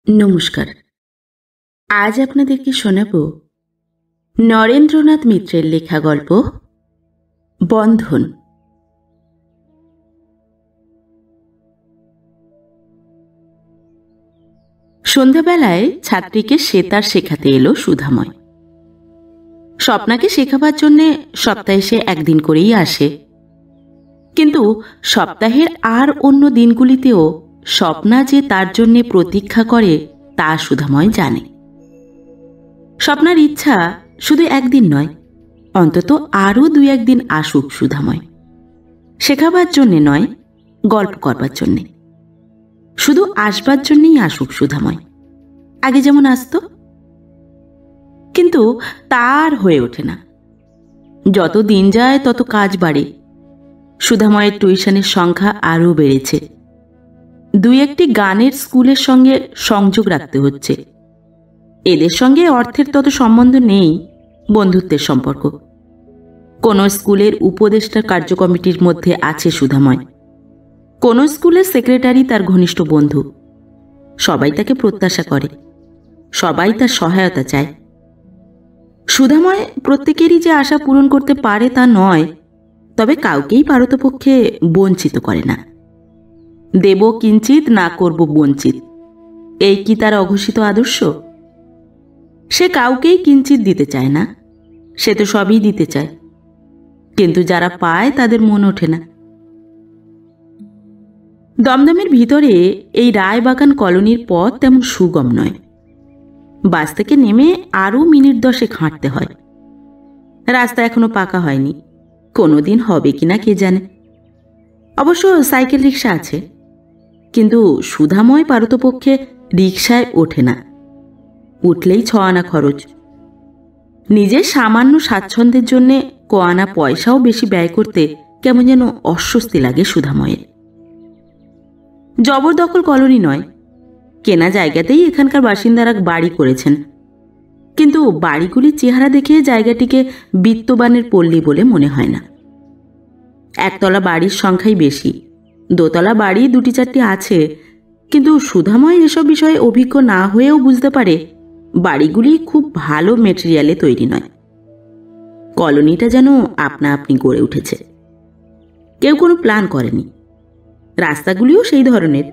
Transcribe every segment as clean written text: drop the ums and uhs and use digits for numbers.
নমস্কার। আজ আপনাদেরকে শোনাব নরেন্দ্রনাথ মিত্রের লেখা গল্প বন্ধন। সন্ধ্যাবেলায় ছাত্রীকে সেতার শেখাতে এলো সুধাময়। স্বপ্নাকে শেখাবার জন্যে সপ্তাহে সে একদিন করেই আসে, কিন্তু সপ্তাহের আর অন্য দিনগুলিতেও স্বপ্না যে তার জন্যে প্রতীক্ষা করে তা সুধাময় জানে। স্বপ্নার ইচ্ছা শুধু একদিন নয়, অন্তত আরও 2-1 দিন আসুক সুধাময়। শেখাবার জন্যে নয়, গল্প করবার জন্যে, শুধু আসবার জন্যেই আসুক সুধাময়, আগে যেমন আসতো। কিন্তু তার হয়ে ওঠে না। যত দিন যায় তত কাজ বাড়ে। সুধাময়ের টিউশনের সংখ্যা আরও বেড়েছে। 2-1টি গানের স্কুলের সঙ্গে সংযোগ রাখতে হচ্ছে। এদের সঙ্গে অর্থের তত সম্বন্ধ নেই, বন্ধুত্বের সম্পর্ক। কোন স্কুলের উপদেষ্টা কার্যকমিটির মধ্যে আছে সুধাময়, কোন স্কুলের সেক্রেটারি তার ঘনিষ্ঠ বন্ধু। সবাই তাকে প্রত্যাশা করে, সবাই তার সহায়তা চায়। সুধাময় প্রত্যেকেরই যে আশা পূরণ করতে পারে তা নয়, তবে কাউকেই পারতপক্ষে বঞ্চিত করে না। দেব কিঞ্চিত, না করব বঞ্চিত, এই কি তার অঘোষিত আদর্শ? সে কাউকেই কিঞ্চিত দিতে চায় না, সে তো সবই দিতে চায়, কিন্তু যারা পায় তাদের মন ওঠে না। দমদমের ভিতরে এই রায়বাগান কলোনির পথ তেমন সুগম নয়। বাস থেকে নেমে আরও মিনিট 10 হাঁটতে হয়। রাস্তা এখনো পাকা হয়নি, কোনোদিন হবে কিনা কে জানে। অবশ্য সাইকেল রিক্সা আছে, কিন্তু সুধাময় পারতপক্ষে রিক্সায় ওঠে না। উঠলেই 6 আনা খরচ। নিজের সামান্য স্বাচ্ছন্দ্যের জন্যে ক আনা পয়সাও বেশি ব্যয় করতে কেমন যেন অস্বস্তি লাগে সুধাময়ের। জবরদখল কলোনি নয়, কেনা জায়গাতেই এখানকার বাসিন্দারা বাড়ি করেছেন, কিন্তু বাড়িগুলির চেহারা দেখে জায়গাটিকে বিত্তবানের পল্লী বলে মনে হয় না। একতলা বাড়ির সংখ্যাই বেশি, দোতলা বাড়ি 2-4টি আছে, কিন্তু সুধাময় এসব বিষয়ে অভিজ্ঞ না হয়েও বুঝতে পারে বাড়িগুলি খুব ভালো মেটেরিয়ালে তৈরি নয়। কলোনিটা যেন আপনা আপনি গড়ে উঠেছে, কেউ কোনো প্ল্যান করেনি। রাস্তাগুলিও সেই ধরনের,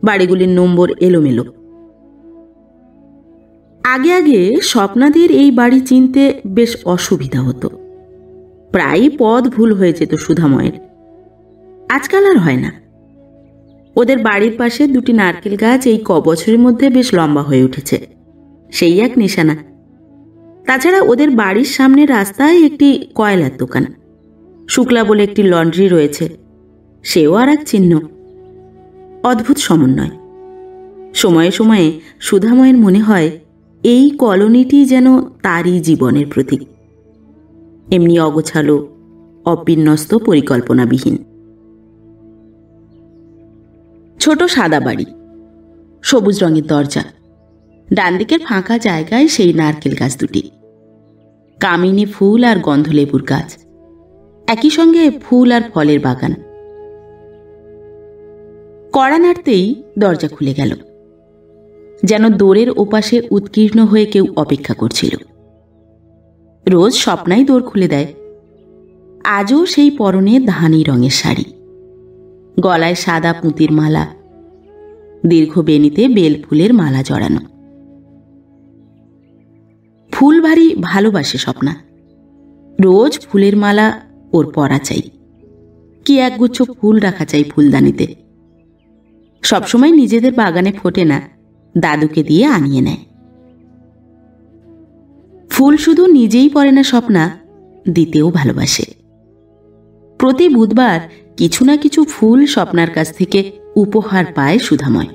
বাড়িগুলির নম্বর এলোমেলো। আগে আগে স্বপ্নাদের এই বাড়ি চিনতে বেশ অসুবিধা হতো, প্রায়ই পথ ভুল হয়ে যেত সুধাময়ের। আজকাল আর হয় না। ওদের বাড়ির পাশে 2টি নারকেল গাছ এই বছরের মধ্যে বেশ লম্বা হয়ে উঠেছে, সেই এক নিশানা। তাছাড়া ওদের বাড়ির সামনে রাস্তায় একটি কয়লার দোকান, শুক্লা বলে একটি লন্ড্রি রয়েছে, সেও আর এক চিহ্ন। অদ্ভুত সমন্বয়। সময়ে সময়ে সুধাময়ের মনে হয় এই কলোনিটি যেন তারই জীবনের প্রতীক, এমনি অগোছালো, অবিন্যস্ত, পরিকল্পনাবিহীন। ছোট সাদা বাড়ি, সবুজ রঙের দরজা, ডান দিকের ফাঁকা জায়গায় সেই নারকেল গাছ 2টি, কামিনী ফুল আর গন্ধলেবুর গাছ, একই সঙ্গে ফুল আর ফলের বাগান। কড়া নাড়তেই দরজা খুলে গেল, যেন দোরের ওপাশে উৎকীর্ণ হয়ে কেউ অপেক্ষা করছিল। রোজ স্বপ্নাই দোর খুলে দেয়। আজও সেই পরনে ধানি রঙের শাড়ি, গলায় সাদা পুঁতির মালা, দীর্ঘ বেনিতে বেল ফুলের মালা জড়ানো। ফুল ভারী ভালোবাসে স্বপ্না, রোজ ফুলের মালা ওর পরা চাই, কি একগুচ্ছ ফুল রাখা চাই ফুলদানিতে। সবসময় নিজেদের বাগানে ফোটে না, দাদুকে দিয়ে আনিয়ে নেয়। ফুল শুধু নিজেই পরে না স্বপ্না, দিতেও ভালোবাসে। প্রতি বুধবার কিছু না কিছু ফুল স্বপ্নার কাছ থেকে উপহার পায় সুধাময়।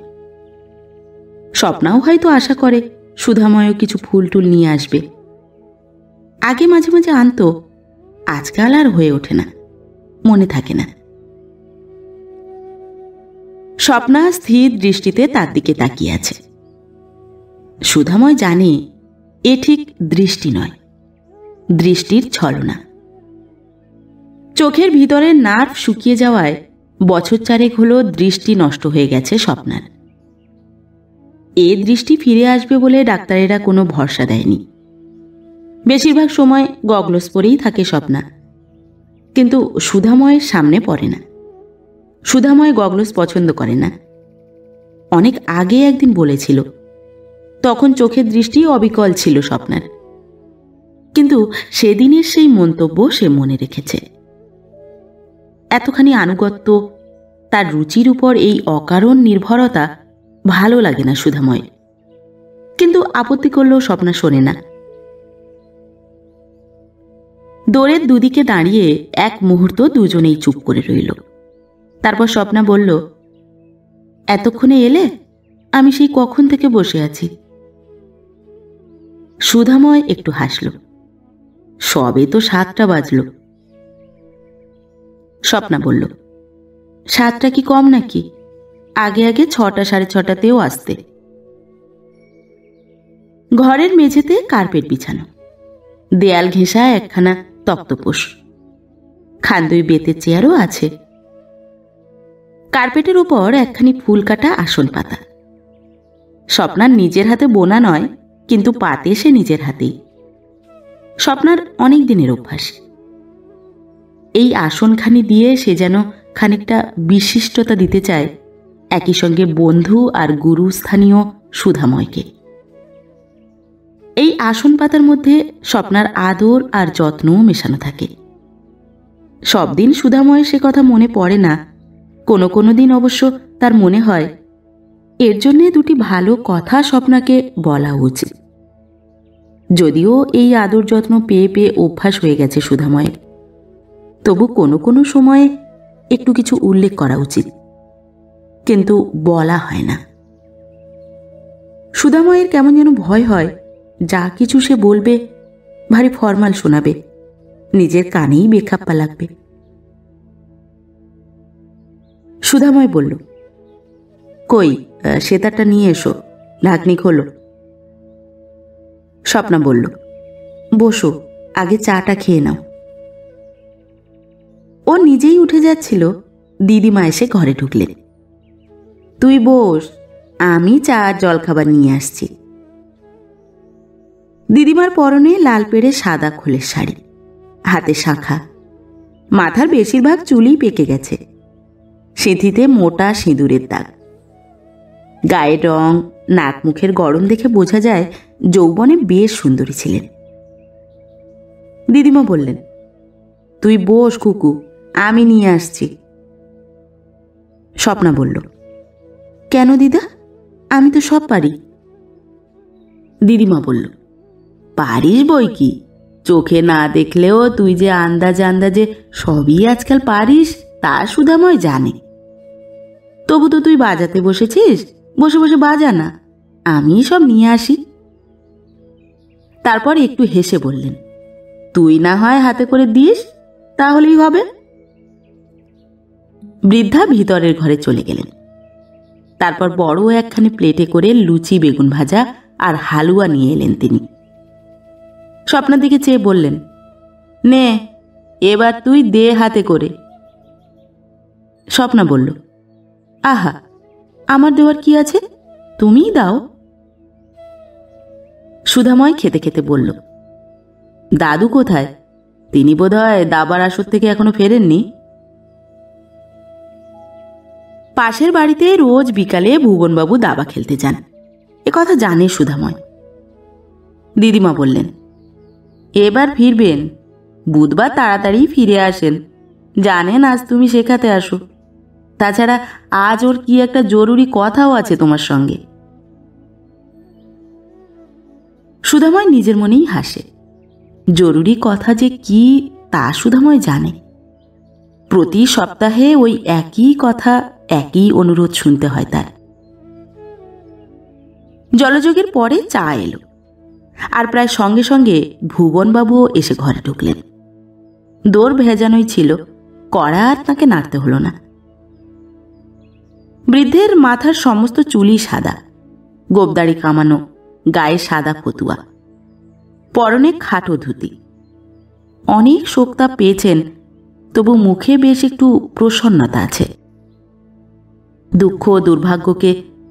স্বপ্নাও হয়তো আশা করে সুধাময়ও কিছু ফুল টুল নিয়ে আসবে। আগে মাঝে মাঝে আনতো, আজকাল আর হয়ে ওঠে না, মনে থাকে না। স্বপ্না স্থির দৃষ্টিতে তার দিকে তাকিয়ে আছে। সুধাময় জানে এ ঠিক দৃষ্টি নয়, দৃষ্টির ছলনা। চোখের ভিতরের নার্ভ শুকিয়ে যাওয়ায় বছর 4 হলো দৃষ্টি নষ্ট হয়ে গেছে স্বপ্নার। এ দৃষ্টি ফিরে আসবে বলে ডাক্তারেরা কোনো ভরসা দেয়নি। বেশিরভাগ সময় গগলস পরেই থাকে স্বপ্না, কিন্তু সুধাময়ের সামনে পড়ে না। সুধাময় গগলস পছন্দ করে না। অনেক আগে একদিন বলেছিল, তখন চোখের দৃষ্টি অবিকল ছিল স্বপ্নার, কিন্তু সেদিনের সেই মন্তব্য সে মনে রেখেছে। এতখানি আনুগত্য, তার রুচির উপর এই অকারণ নির্ভরতা ভালো লাগে না সুধাময়, কিন্তু আপত্তি করলেও স্বপ্না শোনে না। দোরের দুদিকে দাঁড়িয়ে এক মুহূর্ত দুজনেই চুপ করে রইল। তারপর স্বপ্না বলল, এতক্ষণে এলে? আমি সেই কখন থেকে বসে আছি। সুধাময় একটু হাসল। সবে তো 7টা বাজল। স্বপ্না বলল, 7টা কি কম নাকি? আগে আগে 6টা, 6:30তেও আসতে। ঘরের মেঝেতে কার্পেট বিছানো, দেয়াল ঘেঁষা একখানা তক্তপোষ, খান্দুই বেতের চেয়ারও আছে। কার্পেটের উপর একখানি ফুল কাটা আসন পাতা। স্বপ্নার নিজের হাতে বোনা নয়, কিন্তু পাতে সে নিজের হাতেই। স্বপ্নার অনেক দিনের অভ্যাস। এই আসনখানি দিয়ে সে যেন খানিকটা বিশিষ্টতা দিতে চায় একই সঙ্গে বন্ধু আর গুরু স্থানীয় সুধাময়কে। এই আসন পাতার মধ্যে স্বপ্নার আদর আর যত্নও মেশানো থাকে। সব দিন সুধাময় সে কথা মনে পড়ে না, কোনো কোনো দিন অবশ্য তার মনে হয় এর জন্যে দুটি ভালো কথা স্বপ্নাকে বলা উচিত। যদিও এই আদর যত্ন পেয়ে পেয়ে অভ্যাস হয়ে গেছে সুধাময়ের, তবু কোনো কোনো সময়ে একটু কিছু উল্লেখ করা উচিত, কিন্তু বলা হয় না। সুধাময়ের কেমন যেন ভয় হয়, যা কিছু সে বলবে ভারী ফরমাল শোনাবে, নিজের কানেই বেখাপ্পা লাগবে। সুধাময় বলল, কই সেতারটা নিয়ে এসো, ঢাকনি খোলো। স্বপ্না বলল, বসো, আগে চাটা খেয়ে নাও। ও নিজেই উঠে যাচ্ছিল, দিদিমা এসে ঘরে ঢুকলেন। তুই বস, আমি চা আর জলখাবার নিয়ে আসছি। দিদিমার পরনে লাল পেড়ে সাদা খোলের শাড়ি, হাতে শাঁখা, মাথার বেশিরভাগ চুলই পেকে গেছে, সিঁথিতে মোটা সিঁদুরের দাগ। গায়ের রং, নাক মুখের গড়ন দেখে বোঝা যায় যৌবনে বেশ সুন্দরী ছিলেন। দিদিমা বললেন, তুই বস কুকু, আমি নিয়ে আসছি। স্বপ্না বলল, কেন দিদা, আমি তো সব পারি। দিদিমা বলল, পারিস বই কি, চোখে না দেখলেও তুই যে আন্দাজে আন্দাজে সবই আজকাল পারিস তা সুধাময় জানে। তবু তো তুই বাজাতে বসেছিস, বসে বসে বাজা না, আমি সব নিয়ে আসি। তারপর একটু হেসে বললেন, তুই না হয় হাতে করে দিস, তাহলেই হবে। বৃদ্ধা ভিতরের ঘরে চলে গেলেন। তারপর বড় একখানি প্লেটে করে লুচি, বেগুন ভাজা আর হালুয়া নিয়ে এলেন তিনি। স্বপ্নার দিকে চেয়ে বললেন, নে এবার তুই দে হাতে করে। স্বপ্না বলল, আহা, আমার দেওয়ার কি আছে, তুমিই দাও। সুধাময় খেতে খেতে বলল, দাদু কোথায়? তিনি বোধহয় দাবার আসর থেকে এখনো ফেরেননি। পাশের বাড়িতে রোজ বিকালে ভুবনবাবু দাবা খেলতে যান, এ কথা জানে সুধাময়। দিদিমা বললেন, এবার ফিরবেন, বুধবার তাড়াতাড়ি ফিরে আসেন, জানেন আজ তুমি শেখাতে আসো। তাছাড়া আজ ওর কি একটা জরুরি কথাও আছে তোমার সঙ্গে। সুধাময় নিজের মনেই হাসে। জরুরি কথা যে কি তা সুধাময় জানে। প্রতি সপ্তাহে ওই একই কথা, একই অনুরোধ শুনতে হয় তার। জলযোগের পরে চা এলো, আর প্রায় সঙ্গে সঙ্গে ভুবনবাবুও এসে ঘরে ঢুকলেন। দোর ভেজানোই ছিল, কড়া আর তাকে নাড়তে হলো না। বৃদ্ধের মাথার সমস্ত চুলই সাদা, গোবদাড়ি কামানো, গায়ে সাদা ফতুয়া, পরনে খাটো ধুতি। অনেক শোকতাপ পেয়েছেন, তবু মুখে বেশ একটু প্রসন্নতা আছে। দুঃখ দুর্ভাগ্যকে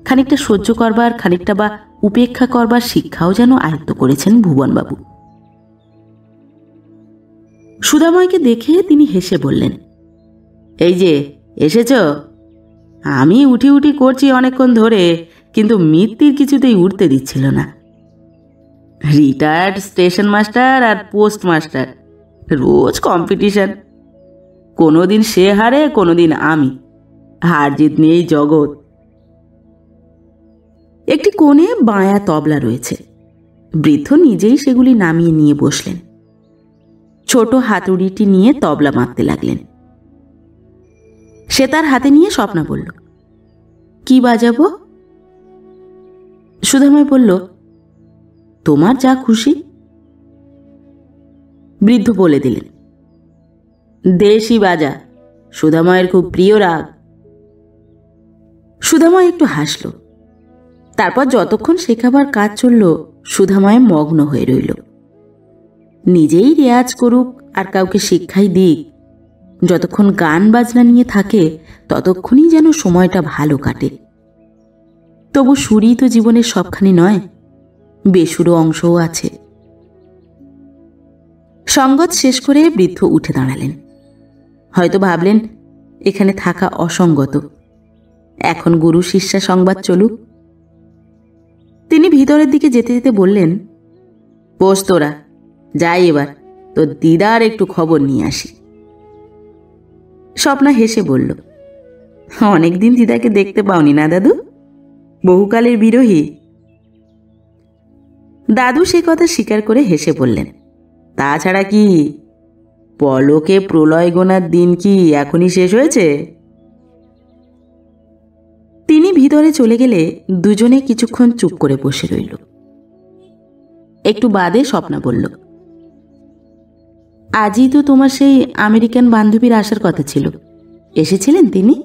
খানিকটা সহ্য করবার, খানিকটা বা উপেক্ষা করবার শিক্ষাও যেন আয়ত্ত করেছেন ভুবনবাবু। সুধাময়কে দেখে তিনি হেসে বললেন, এই যে এসেছ। আমি উঠি উঠি করছি অনেকক্ষণ ধরে, কিন্তু মিত্তির কিছুতেই উঠতে দিচ্ছিল না। রিটায়ার্ড স্টেশন মাস্টার আর পোস্ট মাস্টার, রোজ কম্পিটিশন। কোনোদিন সে হারে, কোনোদিন আমি। হার জিত নিয়েই জগৎ। একটি কোণে বাঁয়া তবলা রয়েছে। বৃদ্ধ নিজেই সেগুলি নামিয়ে নিয়ে বসলেন। ছোট হাতুড়িটি নিয়ে তবলা মারতে লাগলেন। সে তার হাতে নিয়ে স্বপ্না বলল, কি বাজাবো? সুধাময় বলল, তোমার যা খুশি। বৃদ্ধ বলে দিলেন, দেশি বাজা, সুধাময়ের খুব প্রিয় রাগ। সুধাময় একটু হাসল। তারপর যতক্ষণ শেখাবার কাজ চলল, সুধাময় মগ্ন হয়ে রইল। নিজেই রেয়াজ করুক আর কাউকে শিক্ষাই দিক, যতক্ষণ গান বাজনা নিয়ে থাকে ততক্ষণই যেন সময়টা ভালো কাটে। তবু সুরই তো জীবনের সবখানি নয়, বেসুরো অংশও আছে। সঙ্গত শেষ করে বৃদ্ধ উঠে দাঁড়ালেন। হয়তো ভাবলেন এখানে থাকা অসঙ্গত, এখন গুরু শিষ্যা সংবাদ চলুক। তিনি ভিতরের দিকে যেতে যেতে বললেন, বস তোরা, যাই এবার, তোর দিদার একটু খবর নিয়ে আসি। স্বপ্না হেসে বলল, অনেকদিন দিদাকে দেখতে পাওনি না দাদু? বহুকালের বিরোহী। দাদু সে কথা স্বীকার করে হেসে বললেন, তাছাড়া কি, পলকে প্রলয় গোনার দিন কি এখনই শেষ হয়েছে? তিনি ভিতরে চলে গেলে দুজনে কিছুক্ষণ চুপ করে বসে রইল। একটু বাদে স্বপ্না বলল, আজই তো তোমার সেই আমেরিকান বান্ধবীর আসার কথা ছিল, এসেছিলেন তিনি?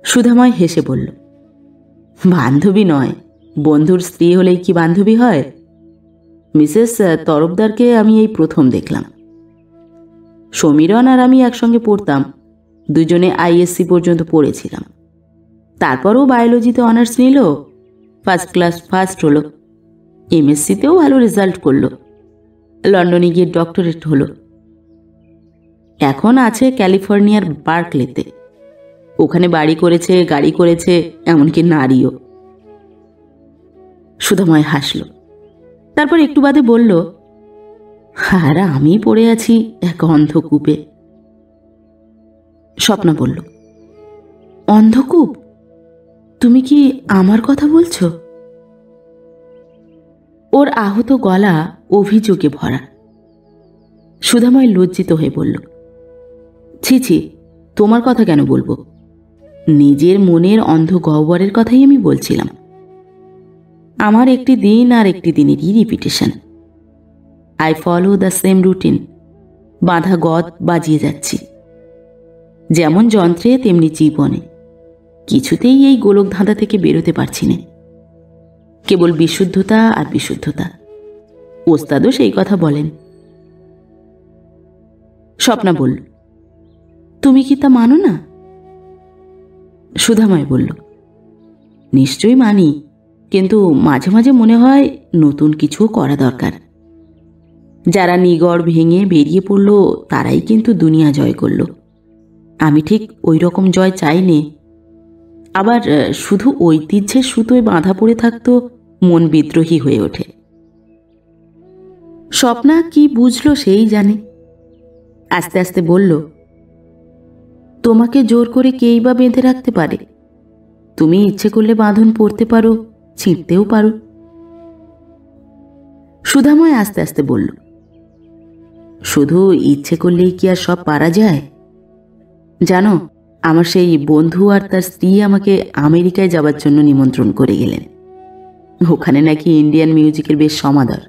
সুধাময় হেসে বলল, বান্ধবী নয়, বন্ধুর স্ত্রী হলেই কি বান্ধবী হয়? মিসেস তরফদারকে আমি এই প্রথম দেখলাম। সমীরণ আর আমি একসঙ্গে পড়তাম, দুজনে আইএসসি পর্যন্ত পড়েছিলাম। তারপরও বায়োলজিতে অনার্স নিল, ফার্স্ট ক্লাস ফার্স্ট হলো। এমএসসিতেও ভালো রেজাল্ট করলো, লন্ডনে গিয়ে ডক্টরেট হলো। এখন আছে ক্যালিফোর্নিয়ার বার্কলেতে। ওখানে বাড়ি করেছে, গাড়ি করেছে, এমনকি নারীও। সুধাময় হাসল। তারপর একটু বাদে বলল, আর আমি পড়ে আছি এক অন্ধকূপে। স্বপ্না বলল, অন্ধকূপ? তুমি কি আমার কথা বলছো? ওর আহত গলা অভিযোগে ভরা। সুধাময় লজ্জিত হয়ে বলল, ছি ছি, তোমার কথা কেন বলবো? নিজের মনের অন্ধ গহ্বরের কথাই আমি বলছিলাম। আমার একটি দিন আর একটি দিনেরই repetition. I follow the same routine. বাঁধা গদ বাজিয়ে যাচ্ছি, যেমন যন্ত্রে তেমনি জীবনে। কিছুতেই এই গোলক ধাঁধা থেকে বেরোতে পারছি না। কেবল বিশুদ্ধতা আর বিশুদ্ধতা। ওস্তাদও সেই কথা বলেন। স্বপ্না বলল, তুমি কি তা মানো না? সুধাময় বলল, নিশ্চয়ই মানি, কিন্তু মাঝে মাঝে মনে হয় নতুন কিছু করা দরকার। যারা নিগড় ভেঙে বেরিয়ে পড়ল তারাই কিন্তু দুনিয়া জয় করল। আমি ঠিক ওই রকম জয় চাইনে। আবার শুধু ঐতিহ্যের সুতোয় বাঁধা পড়ে থাকতো মন বিদ্রোহী হয়ে ওঠে। স্বপ্না কি বুঝলো সেই জানে। আস্তে আস্তে বলল, তোমাকে জোর করে কেই বা বেঁধে রাখতে পারে? তুমি ইচ্ছে করলে বাঁধন পড়তে পারো, ছিঁড়তেও পারো। সুধাময় আস্তে আস্তে বলল, শুধু ইচ্ছে করলেই কি আর সব পারা যায়? জানো, আমার সেই বন্ধু আর তার স্ত্রী আমাকে আমেরিকায় যাবার জন্য নিমন্ত্রণ করে গেলেন। ওখানে নাকি ইন্ডিয়ান মিউজিকের বেশ সমাদর।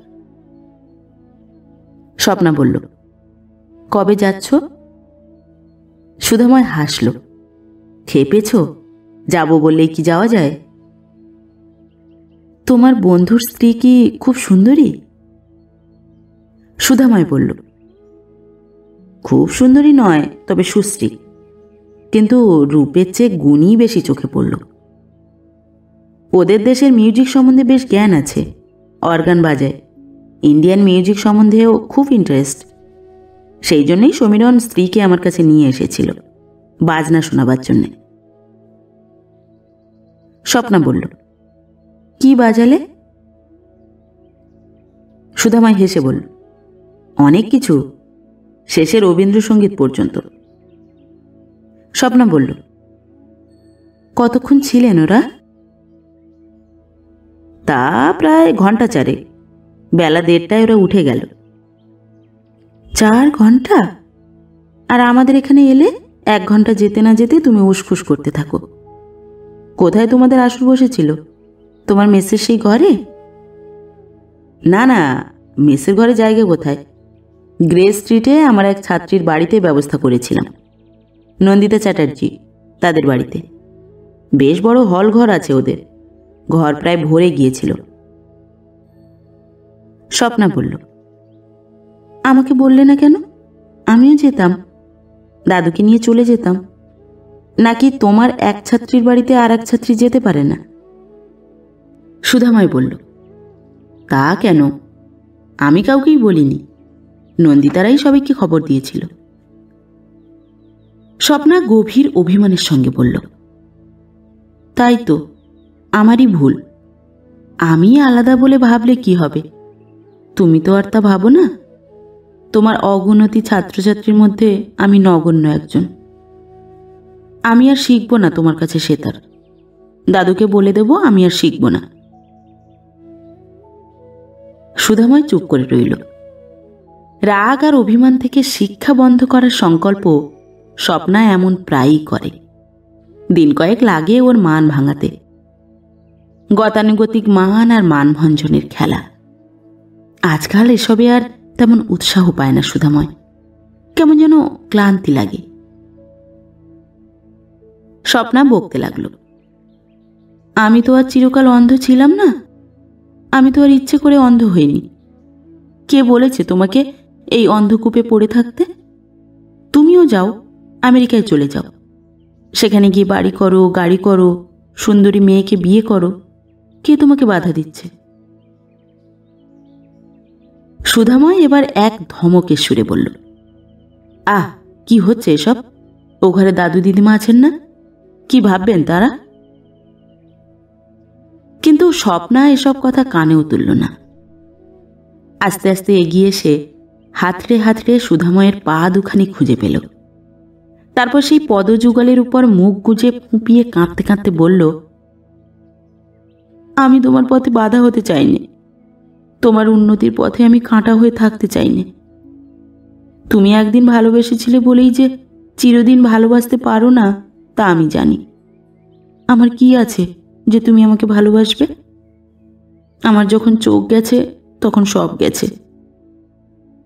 স্বপ্না বলল, কবে যাচ্ছ? সুধাময় হাসল। খেপেছ? যাব বললেই কি যাওয়া যায়? তোমার বন্ধুর স্ত্রী কি খুব সুন্দরী? সুধাময় বলল, খুব সুন্দরী নয়, তবে সুশ্রী। কিন্তু রূপের চেয়ে গুণই বেশি চোখে পড়ল। ওদের দেশের মিউজিক সম্বন্ধে বেশ জ্ঞান আছে, অর্গান বাজায়। ইন্ডিয়ান মিউজিক সম্বন্ধেও খুব ইন্টারেস্ট। সেই জন্যই সমীরণ স্ত্রীকে আমার কাছে নিয়ে এসেছিল বাজনা শোনাবার জন্যে। স্বপ্না বলল, কি বাজালে? সুধাময় হেসে বলল, অনেক কিছু, শেষে রবীন্দ্রসঙ্গীত পর্যন্ত। স্বপ্না বলল, কতক্ষণ ছিলেন ওরা? তা প্রায় ঘন্টা চারেক। বেলা 1:30টায় ওরা উঠে গেল। 4 ঘন্টা? আর আমাদের এখানে এলে 1 ঘন্টা যেতে না যেতে তুমি উসখুস করতে থাকো। কোথায় তোমাদের আসর বসেছিল? তোমার মেসের সেই ঘরে? না না, মেসের ঘরে জায়গা কোথায়? গ্রে স্ট্রিটে আমার এক ছাত্রীর বাড়িতে ব্যবস্থা করেছিলাম, নন্দিতা চ্যাটার্জি, তাদের বাড়িতে। বেশ বড় হল ঘর আছে ওদের। ঘর প্রায় ভরে গিয়েছিল। স্বপ্না বলল, আমাকে বললে না কেন? আমিও যেতাম, দাদুকে নিয়ে চলে যেতাম। নাকি তোমার এক ছাত্রীর বাড়িতে আর এক ছাত্রী যেতে পারে না? সুধাময় বলল, তা কেন? আমি কাউকেই বলিনি, নন্দিতারাই সবাইকে খবর দিয়েছিল। স্বপ্না গভীর অভিমানের সঙ্গে বলল, তাই তো, আমারই ভুল। আমি আলাদা বলে ভাবলে কি হবে? তুমি তো আর তা ভাবো না। তোমার অগুণতী ছাত্রছাত্রীর মধ্যে আমি নগণ্য একজন। আমি আর শিখব না তোমার কাছে সেতার। দাদুকে বলে দেব আমি আর শিখব না। সুধাময় চুপ করে রইল। রাগ আর অভিমান থেকে শিক্ষা বন্ধ করার সংকল্প স্বপ্না এমন প্রায়ই করে। দিন কয়েক লাগে ওর মান ভাঙাতে। গতানুগতিক মান আর মানভঞ্জনের খেলা। আজকাল এসবে আর তেমন উৎসাহ পায় না সুধাময়। কেমন যেন ক্লান্তি লাগে। স্বপ্না বকতে লাগল, আমি তো আর চিরকাল অন্ধ ছিলাম না। আমি তো আর ইচ্ছে করে অন্ধ হইনি। কে বলেছে তোমাকে এই অন্ধকূপে পড়ে থাকতে? তুমিও যাও, আমেরিকায় চলে যাও। সেখানে গিয়ে বাড়ি করো, গাড়ি করো, সুন্দরী মেয়েকে বিয়ে করো। কে তোমাকে বাধা দিচ্ছে? সুধাময় এবার এক ধমকের সুরে বলল, আহ, কি হচ্ছে এসব? ও ঘরে দাদু দিদিমা আছেন না? কি ভাববেন তারা? কিন্তু স্বপ্না এসব কথা কানেও তুলল না। আস্তে আস্তে এগিয়ে এসে হাতড়ে হাতড়ে সুধাময়ের পা দুখানি খুঁজে পেল। তারপর সেই পদযুগলের উপর মুখ গুজে ফুঁপিয়ে কাঁদতে কাঁদতে বলল, আমি তোমার পথে বাধা হতে চাইনি। তোমার উন্নতির পথে আমি কাঁটা হয়ে থাকতে চাইনি। তুমি একদিন ভালোবেসেছিলে বলেই যে চিরদিন ভালোবাসতে পারো না তা আমি জানি। আমার কি আছে যে তুমি আমাকে ভালোবাসবে? আমার যখন চোখ গেছে তখন সব গেছে।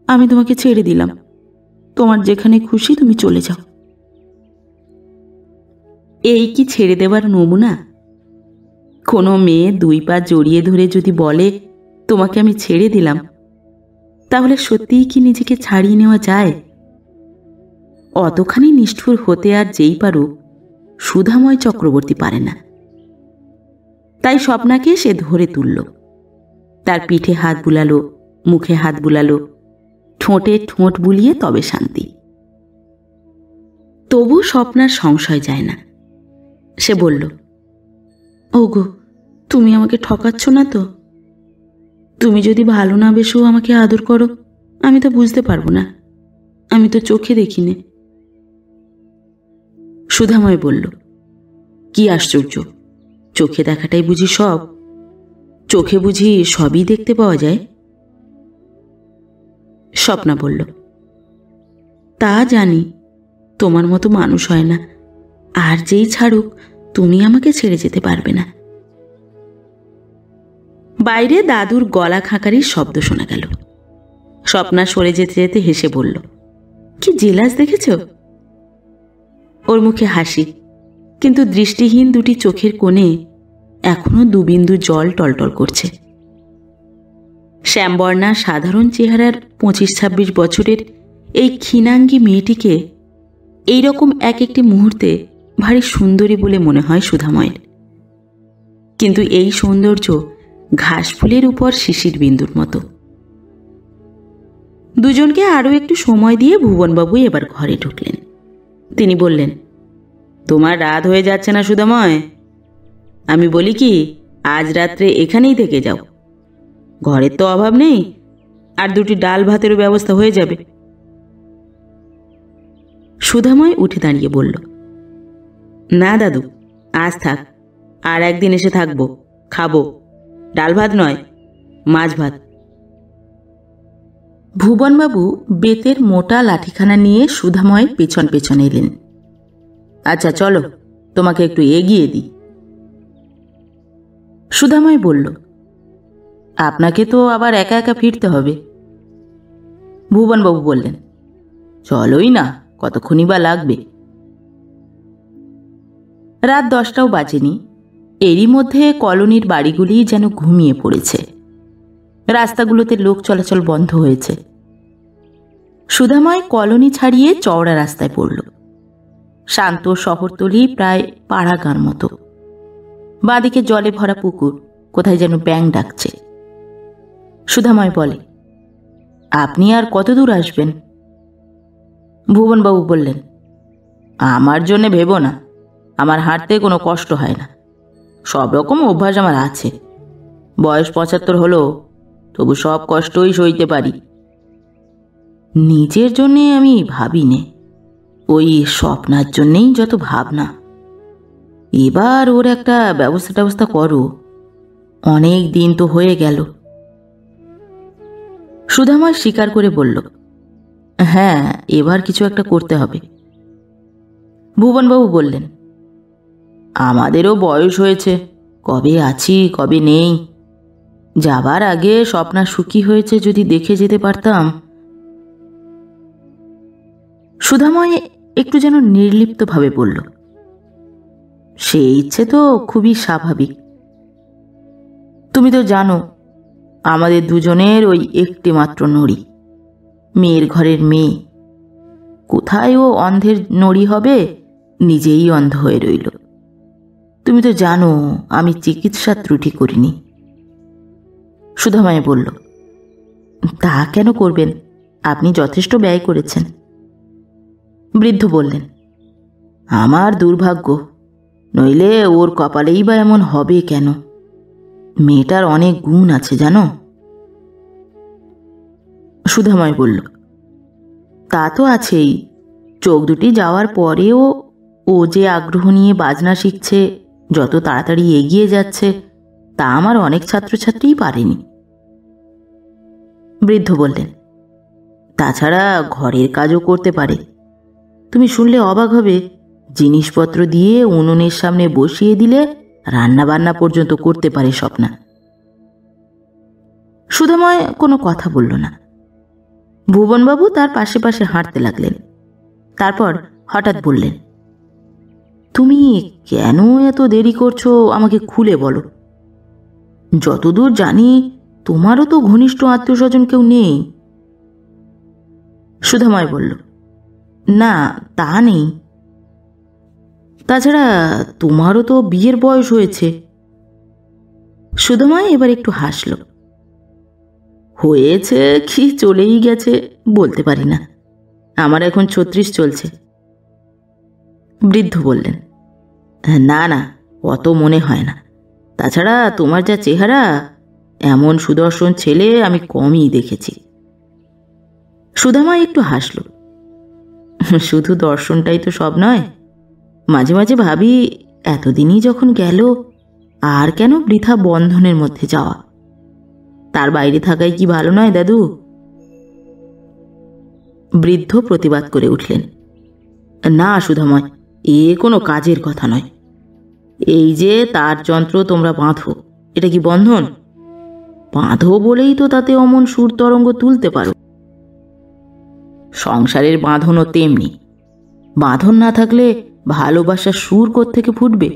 আমি তোমাকে ছেড়ে দিলাম। তোমার যেখানে খুশি তুমি চলে যাও। এই কি ছেড়ে দেবার নমুনা? কোনো মেয়ে 2 পা জড়িয়ে ধরে যদি বলে তোমাকে আমি ছেড়ে দিলাম, তাহলে সত্যিই কি নিজেকে ছাড়িয়ে নেওয়া যায়? অতখানি নিষ্ঠুর হতে আর যেই পারুক, সুধাময় চক্রবর্তী পারে না। তাই স্বপ্নাকে সে ধরে তুলল। তার পিঠে হাত বুলালো, মুখে হাত বুলালো, ঠোঁটে ঠোঁট বুলিয়ে তবে শান্তি। তবু স্বপ্নার সংশয় যায় না। সে বলল, ওগো, তুমি আমাকে ঠকাচ্ছ না তো? তুমি যদি ভালো না বেশো আমাকে আদর করো, আমি তো বুঝতে পারবো না। আমি তো চোখে দেখিনি। সুধাময় বলল, কি আশ্চর্য, চোখে দেখাটাই বুঝি সব? চোখে বুঝি সবই দেখতে পাওয়া যায়? স্বপ্না বলল, তা জানি, তোমার মতো মানুষ হয় না। আর যেই ছাড়ুক, তুমি আমাকে ছেড়ে যেতে পারবে না। বাইরে দাদুর গলা খাঁকারির শব্দ শোনা গেল। স্বপ্না সরে যেতে যেতে হেসে বলল, কি জেলাস দেখেছ? ওর মুখে হাসি, কিন্তু দৃষ্টিহীন দুটি চোখের কোণে এখনো 2 বিন্দু জল টলটল করছে। শ্যামবর্ণা সাধারণ চেহারার 25-26 বছরের এই ক্ষীণাঙ্গী মেয়েটিকে এইরকম এক একটি মুহূর্তে ভারী সুন্দরী বলে মনে হয় সুধাময়ের। কিন্তু এই সৌন্দর্য ঘাস ফুলের উপর শিশির বিন্দুর মতো। দুজনকে আরও একটু সময় দিয়ে ভুবনবাবু এবার ঘরে ঢুকলেন। তিনি বললেন, তোমার রাত হয়ে যাচ্ছে না সুধাময়? আমি বলি কি, আজ রাত্রে এখানেই থেকে যাও। ঘরের তো অভাব নেই, আর দুটি ডাল ভাতেরও ব্যবস্থা হয়ে যাবে। সুধাময় উঠে দাঁড়িয়ে বলল, না দাদু, আজ থাক, আর একদিন এসে থাকবো, খাবো। ডাল ভাত নয়, মাছ ভাত। ভুবনবাবু বেতের মোটা লাঠিখানা নিয়ে সুধাময়ের পেছন পেছন এলেন। আচ্ছা চলো, তোমাকে একটু এগিয়ে দিই। সুধাময় বলল, আপনাকে তো আবার একা একা ফিরতে হবে। ভুবনবাবু বললেন, চলোই না, কতক্ষণই বা লাগবে। রাত 10টাও বাজেনি। এরই মধ্যে কলোনির বাড়িগুলি যেন ঘুমিয়ে পড়েছে। রাস্তাগুলোতে লোক চলাচল বন্ধ হয়েছে। সুধাময় কলোনি ছাড়িয়ে চওড়া রাস্তায় পড়ল। শান্ত শহরতলি প্রায় পাড়াগাঁর মতো। বাঁদিকে জলে ভরা পুকুর, কোথায় যেন ব্যাঙ ডাকছে। সুধাময় বলে, আপনি আর কত দূর আসবেন? ভুবনবাবু বললেন, আমার জন্যে ভেবো না, আমার হাঁটতে কোনো কষ্ট হয় না। সব রকম অভ্যাস আমার আছে। বয়স 75 হলো, তবু সব কষ্টই সইতে পারি। নিজের জন্যে আমি ভাবি নে, ওই স্বপ্নার জন্যেই যত ভাবনা। এবার ওর একটা ব্যবস্থা করো, অনেক দিন তো হয়ে গেল। সুধাময় স্বীকার করে বলল, হ্যাঁ, এবার কিছু একটা করতে হবে। ভুবনবাবু বললেন, আমাদেরও বয়স হয়েছে, কবে আছি কবে নেই। যাবার আগে স্বপ্না সুখী হয়েছে যদি দেখে যেতে পারতাম। সুধাময় একটু যেন নির্লিপ্তভাবে বলল, সেই ইচ্ছে তো খুবই স্বাভাবিক। তুমি তো জানো, আমাদের দুজনের ওই একটি মাত্র নড়ি, মেয়ের ঘরের মেয়ে। কোথায় ও অন্ধের নড়ি হবে, নিজেই অন্ধ হয়ে রইল। তুমি তো জানো আমি চিকিৎসা ত্রুটি করিনি। সুধাময় বলল, তা কেন করবেন, আপনি যথেষ্ট ব্যয় করেছেন। বৃদ্ধ বললেন, আমার দুর্ভাগ্য, নইলে ওর কপালেই বা এমন হবে কেন? মেয়েটার অনেক গুণ আছে জানো। সুধাময় বলল, তা তো আছেই। চোখ দুটি যাওয়ার পরেও ও যে আগ্রহ নিয়ে বাজনা শিখছে, যত তাড়াতাড়ি এগিয়ে যাচ্ছে, তা আমার অনেক ছাত্রছাত্রীই পারেনি। বৃদ্ধ বললেন, তাছাড়া ঘরের কাজও করতে পারে। তুমি শুনলে অবাক হবে, জিনিসপত্র দিয়ে উনুনের সামনে বসিয়ে দিলে রান্না বান্না পর্যন্ত করতে পারে স্বপ্না। সুধাময় কোনো কথা বলল না। ভুবনবাবু তার পাশে পাশে হাঁটতে লাগলেন। তারপর হঠাৎ বললেন, তুমি কেন এত দেরি করছো, আমাকে খুলে বলো। যতদূর জানি তোমারও তো ঘনিষ্ঠ আত্মীয় স্বজন কেউ নেই। সুধাময় বলল, না তা নেই। তাছাড়া তোমারও তো বিয়ের বয়স হয়েছে। সুধাময় এবার একটু হাসল। হয়েছে কি চলেই গেছে বলতে পারি না, আমার এখন 36 চলছে। বৃদ্ধ বললেন, না না, অত মনে হয় না। তাছাড়া তোমার যা চেহারা, এমন সুদর্শন ছেলে আমি কমই দেখেছি। সুধাময় একটু হাসল। শুধু দর্শনটাই তো সব নয়। মাঝে মাঝে ভাবি, এতদিনই যখন গেল, আর কেন বৃথা বন্ধনের মধ্যে যাওয়া? তার বাইরে থাকাই কি ভালো নয় দাদু? বৃদ্ধ প্রতিবাদ করে উঠলেন, না সুধাময়, এ কোনো কাজের কথা নয়। এই যে তার যন্ত্র তোমরা বাঁধো, এটা কি বন্ধন? বাঁধো বলেই তো তাতে অমন সুর তরঙ্গ তুলতে পারো। সংসারের বাঁধনও তেমনি। বাঁধন না থাকলে ভালোবাসার সুর কোত্থেকে ফুটবে?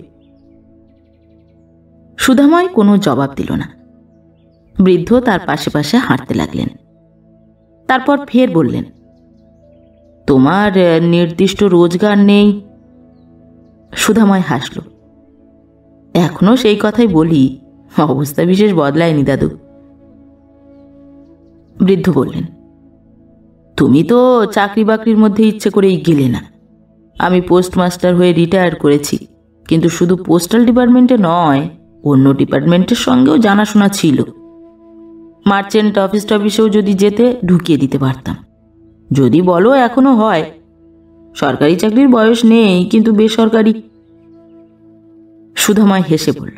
সুধাময় কোনো জবাব দিল না। বৃদ্ধ তার পাশে পাশে হাঁটতে লাগলেন। তারপর ফের বললেন, তোমার নির্দিষ্ট রোজগার নেই? সুধাময় হাসল। এখনো সেই কথাই বলি, অবস্থা বিশেষ বদলায়নি দাদু। বৃদ্ধ বললেন, তুমি তো চাকরি বাকরির মধ্যে ইচ্ছে করেই গেলে না। আমি পোস্টমাস্টার হয়ে রিটায়ার করেছি, কিন্তু শুধু পোস্টাল ডিপার্টমেন্টে নয়, অন্য ডিপার্টমেন্টের সঙ্গেও জানাশোনা ছিল। মার্চেন্ট অফিসেও যদি যেতে ঢুকিয়ে দিতে পারতাম। যদি বলো এখনো হয়। সরকারি চাকরির বয়স নেই, কিন্তু বেসরকারি। সুধাময় হেসে বলল,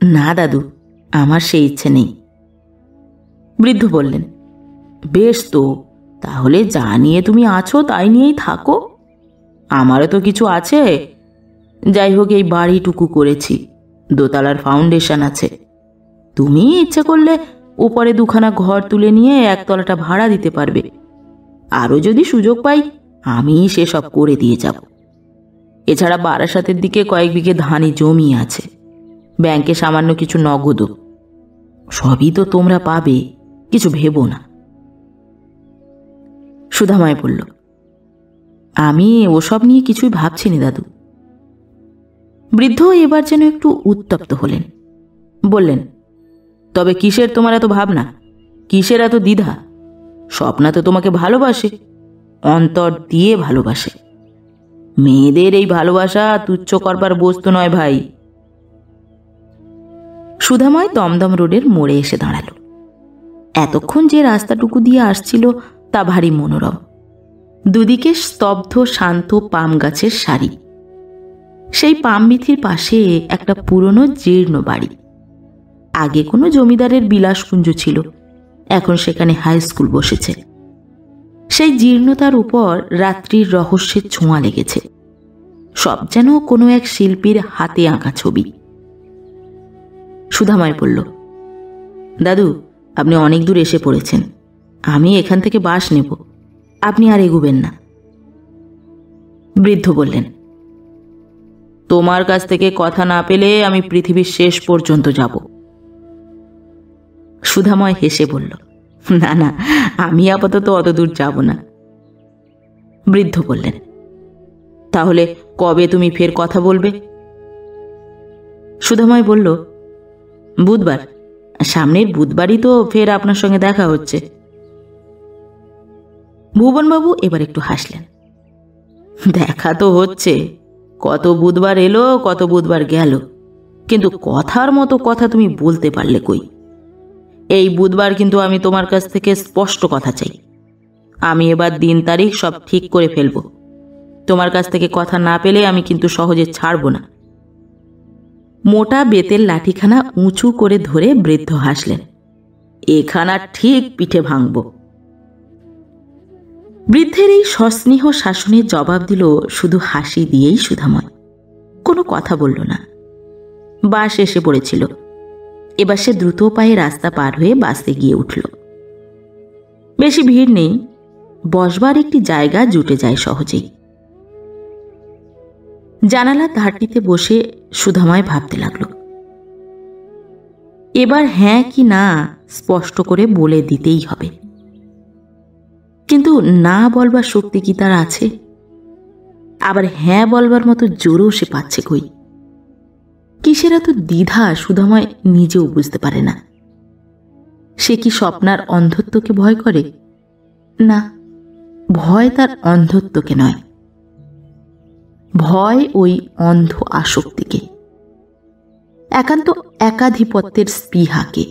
না দাদু, আমার সেই ইচ্ছে নেই। বৃদ্ধ বললেন, বেশ তো, তাহলে যা নিয়ে তুমি আছো তাই নিয়েই থাকো। আমারও তো কিছু আছে। যাই হোক, এই বাড়িটুকু করেছি, দোতলার ফাউন্ডেশন আছে। তুমি ইচ্ছে করলে উপরে দুখানা ঘর তুলে নিয়ে একতলাটা ভাড়া দিতে পারবে। আরও যদি সুযোগ পাই, আমি সেসব করে দিয়ে যাব। এছাড়া বারাসাতের দিকে কয়েক বিঘে ধানি জমি আছে, ব্যাংকে সামান্য কিছু নগদও। সবই তো তোমরা পাবে, কিছু ভেবো না। সুধাময় বলল, আমি ওসব নিয়ে কিছুই ভাবছি না দাদু। বৃদ্ধ এবার যেন একটু উত্তপ্ত হলেন। বললেন, তবে কিসের তোমার এত ভাবনা, কিসের এত দ্বিধা? স্বপ্না তো তোমাকে ভালোবাসে, অন্তর দিয়ে ভালোবাসে। মেয়েদের এই ভালোবাসা তুচ্ছ করবার বস্তু নয় ভাই। সুধাময় দমদম রোডের মোড়ে এসে দাঁড়ালো। এতক্ষণ যে রাস্তাটুকু দিয়ে আসছিল তা ভারী মনোরম। দুদিকে স্তব্ধ শান্ত পাম গাছের সারি। সেই পামবিথির পাশে একটা পুরনো জীর্ণ বাড়ি। আগে কোনো জমিদারের বিলাসপুঞ্জ ছিল, এখন সেখানে হাই স্কুল বসেছে। সেই জীর্ণতার উপর রাত্রির রহস্যের ছোঁয়া লেগেছে। সব যেন কোনো এক শিল্পীর হাতে আঁকা ছবি। সুধাময় বলল, দাদু, আপনি অনেক দূর এসে পড়েছেন। আমি এখান থেকে বাস নেব, আপনি আর এগুবেন না। বৃদ্ধ বললেন, তোমার কাছ থেকে কথা না পেলে আমি পৃথিবীর শেষ পর্যন্ত যাব। সুধাময় হেসে বলল, না না, আমি আপাতত অত দূর যাব না। বৃদ্ধ বললেন, তাহলে কবে তুমি ফের কথা বলবে? সুধাময় বলল, বুধবার। সামনের বুধবারই তো ফের আপনার সঙ্গে দেখা হচ্ছে। ভুবনবাবু এবার একটু হাসলেন। দেখা তো হচ্ছে, কত বুধবার এলো, কত বুধবার গেল, কিন্তু কথার মতো কথা তুমি বলতে পারলে কই? এই বুধবার কিন্তু আমি তোমার কাছ থেকে স্পষ্ট কথা চাই। আমি এবার দিন তারিখ সব ঠিক করে ফেলব। তোমার কাছ থেকে কথা না পেলে আমি কিন্তু সহজে ছাড়ব না। মোটা বেতের লাঠিখানা উঁচু করে ধরে বৃদ্ধ হাসলেন, এখানা ঠিক পিঠে ভাঙব। বৃদ্ধের এই সস্নেহ শাসনের জবাব দিল শুধু হাসি দিয়েই সুধাময়। কোনো কথা বলল না। বাস এসে পড়েছিল। এবার সে দ্রুত পায়ে রাস্তা পার হয়ে বাসে গিয়ে উঠল। বেশি ভিড় নেই, বসবার একটি জায়গা জুটে যায় সহজেই। জানালার ধারটিতে বসে সুধাময় ভাবতে লাগল, এবার হ্যাঁ কি না স্পষ্ট করে বলে দিতেই হবে। কিন্তু না বলবার শক্তি কি তার আছে? আবার হ্যাঁ বলবার মতো জোরও সে পাচ্ছে কই? কিসের এত দ্বিধা সুধাময় নিজেও বুঝতে পারে না। সে কি স্বপ্নার অন্ধত্বকে ভয় করে? না, ভয় তার অন্ধত্বকে নয়, ভয় ওই অন্ধ আসক্তিকে, একান্ত একাধিপত্যের স্পৃহাকে।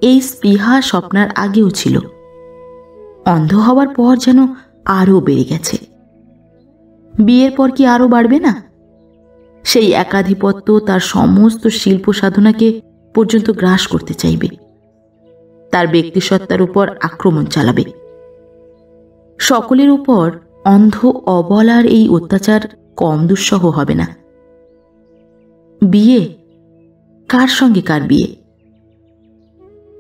এই স্পৃহা স্বপ্নার আগেও ছিল, অন্ধ হওয়ার পর যেন আরও বেড়ে গেছে। বিয়ের পর কি আরও বাড়বে না? সেই একাধিপত্য তার সমস্ত শিল্প সাধনাকে পর্যন্ত গ্রাস করতে চাইবে, তার ব্যক্তিসত্তার উপর আক্রমণ চালাবে। সকলের উপর অন্ধ অবলার এই অত্যাচার কম দুঃসহ হবে না। বিয়ে, কার সঙ্গে কার বিয়ে?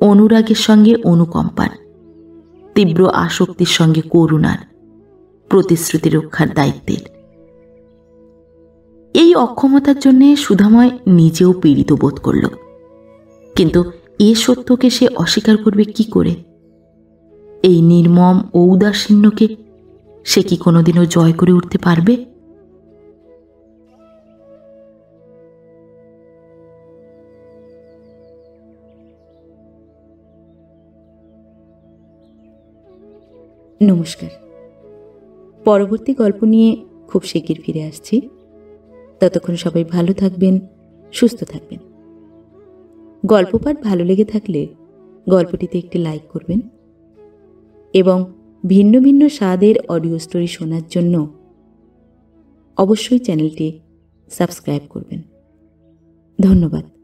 অনুরাগের সঙ্গে অনুকম্পার, তীব্র আসক্তির সঙ্গে করুণার, প্রতিশ্রুতি রক্ষার দায়িত্বের। এই অক্ষমতার জন্য সুধাময় নিজেও পীড়িত বোধ করল, কিন্তু এ সত্যকে সে অস্বীকার করবে কি করে? এই নির্মম ঔদাসীন্যকে সে কি কোনোদিনও জয় করে উঠতে পারবে? নমস্কার। পরবর্তী গল্প নিয়ে খুব শিগগির ফিরে আসছি। ততক্ষণ সবাই ভালো থাকবেন, সুস্থ থাকবেন। গল্প পাঠ ভালো লেগে থাকলে গল্পটিতে একটি লাইক করবেন এবং ভিন্ন ভিন্ন স্বাদের অডিও স্টোরি শোনার জন্য অবশ্যই চ্যানেলটি সাবস্ক্রাইব করবেন। ধন্যবাদ।